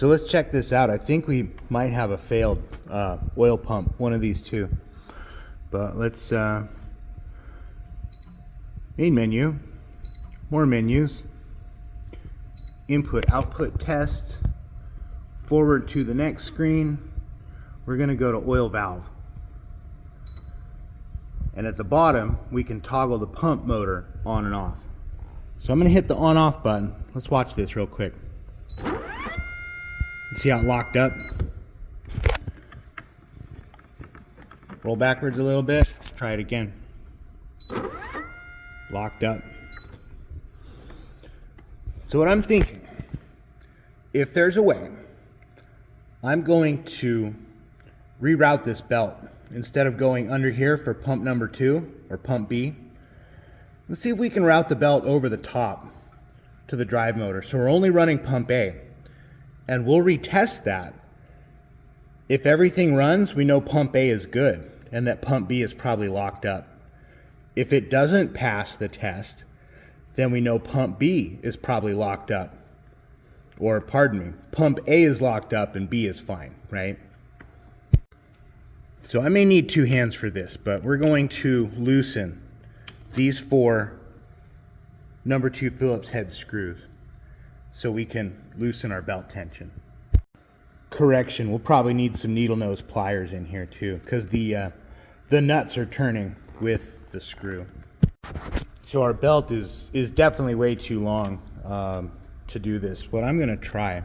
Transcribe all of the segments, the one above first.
So let's check this out. I think we might have a failed oil pump, one of these two. But let's, main menu, more menus, input, output test, forward to the next screen. We're gonna go to oil valve. And at the bottom, we can toggle the pump motor on and off. So I'm gonna hit the on off button. Let's watch this real quick. See how it locked up? Roll backwards a little bit. Try it again. Locked up. So what I'm thinking, if there's a way, I'm going to reroute this belt. Instead of going under here for pump number 2 or pump B, let's see if we can route the belt over the top to the drive motor. So we're only running pump A. And we'll retest that. If everything runs, we know pump A is good and that pump B is probably locked up. If it doesn't pass the test, then we know pump B is probably locked up. Or pardon me, pump A is locked up and B is fine, right? So I may need 2 hands for this, but we're going to loosen these 4 number 2 Phillips head screws so we can loosen our belt tension. Correction, we'll probably need some needle nose pliers in here too, because the nuts are turning with the screw. So our belt is definitely way too long to do this. What I'm going to try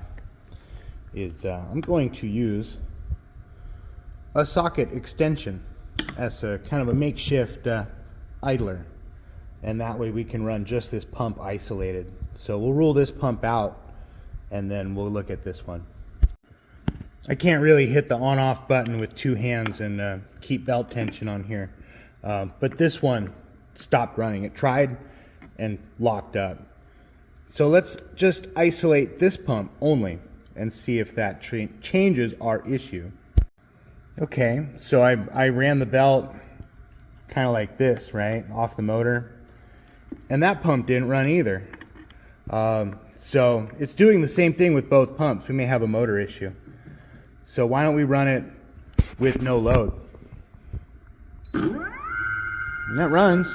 is I'm going to use a socket extension as a kind of a makeshift idler, and that way we can run just this pump isolated. So we'll rule this pump out and then we'll look at this one. I can't really hit the on off button with 2 hands and keep belt tension on here, but this one stopped running. It tried and locked up. So let's just isolate this pump only and see if that changes our issue. Okay, so I ran the belt kind of like this, right, off the motor, and that pump didn't run either. So it's doing the same thing with both pumps. We may have a motor issue. So why don't we run it with no load? And that runs.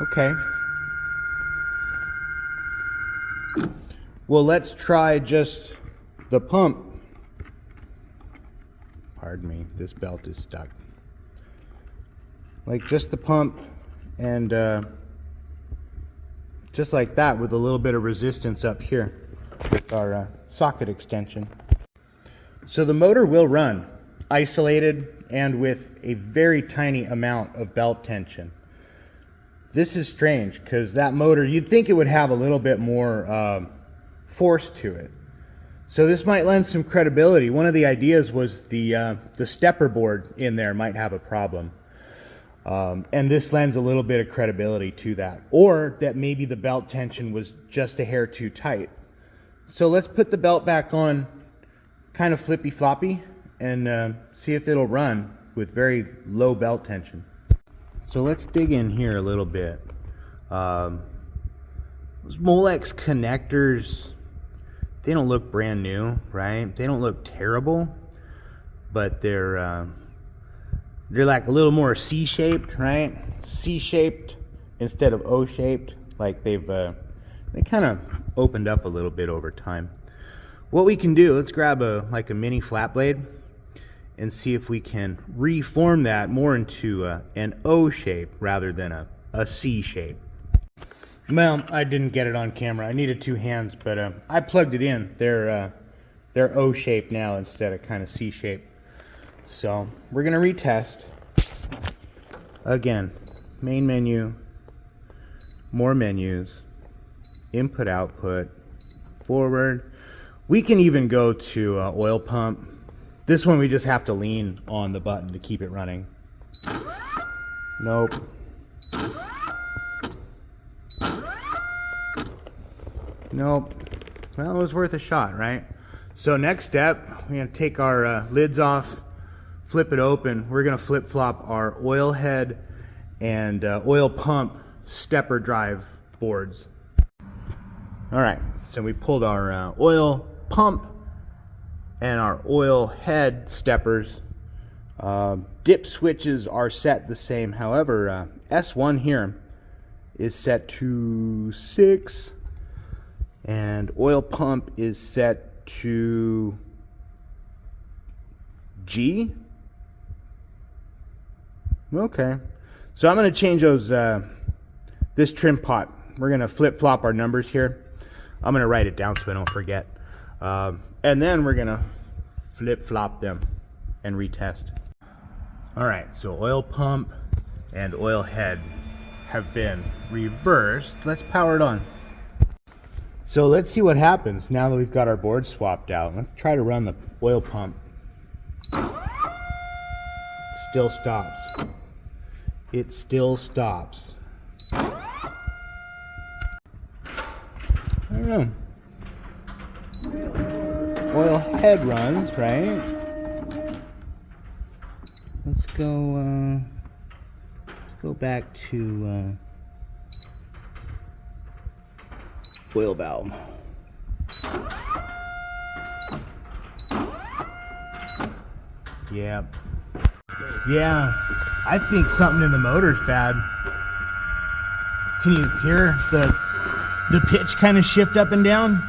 Okay. Well, let's try just the pump. Pardon me, this belt is stuck. Like just the pump, and just like that with a little bit of resistance up here with our socket extension. So the motor will run isolated and with a very tiny amount of belt tension. This is strange because that motor, you'd think it would have a little bit more force to it. So this might lend some credibility. One of the ideas was the stepper board in there might have a problem. And this lends a little bit of credibility to that. Or that maybe the belt tension was just a hair too tight. So let's put the belt back on kind of flippy floppy and see if it'll run with very low belt tension. So let's dig in here a little bit. Those Molex connectors, they don't look brand new, right? They don't look terrible, but they're like a little more C-shaped, right? C-shaped instead of O-shaped. Like they kind of opened up a little bit over time. What we can do, let's grab like a mini flat blade and see if we can reform that more into an O shape rather than a C shape. Well, I didn't get it on camera. I needed 2 hands, but I plugged it in. They're O shape now instead of kind of C shape. So we're gonna retest. Again, main menu, more menus, input output, forward. We can even go to oil pump. This one we just have to lean on the button to keep it running. Nope. Nope. Well, it was worth a shot, right? So next step, we're gonna take our lids off, flip it open. We're gonna flip-flop our oil head and oil pump stepper drive boards. All right, so we pulled our oil pump and our oil head steppers. Dip switches are set the same. However, S1 here is set to 6, and oil pump is set to G. Okay, so I'm going to change those. This trim pot, we're going to flip-flop our numbers here. I'm going to write it down so I don't forget. And then we're going to flip-flop them and retest. Alright, so oil pump and oil head have been reversed. Let's power it on. So let's see what happens now that we've got our board swapped out. Let's try to run the oil pump. Still stops. It still stops. I don't know. Oil head runs, right? Let's go back to oil valve. Yeah. Yeah, I think something in the motor's bad. Can you hear the pitch kind of shift up and down?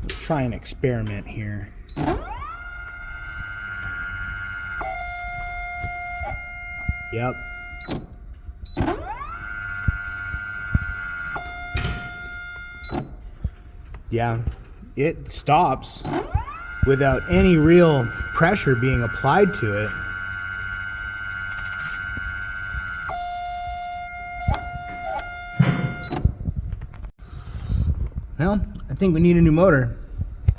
Let's try an experiment here. Yep. Yeah, it stops without any real pressure being applied to it. Well, I think we need a new motor.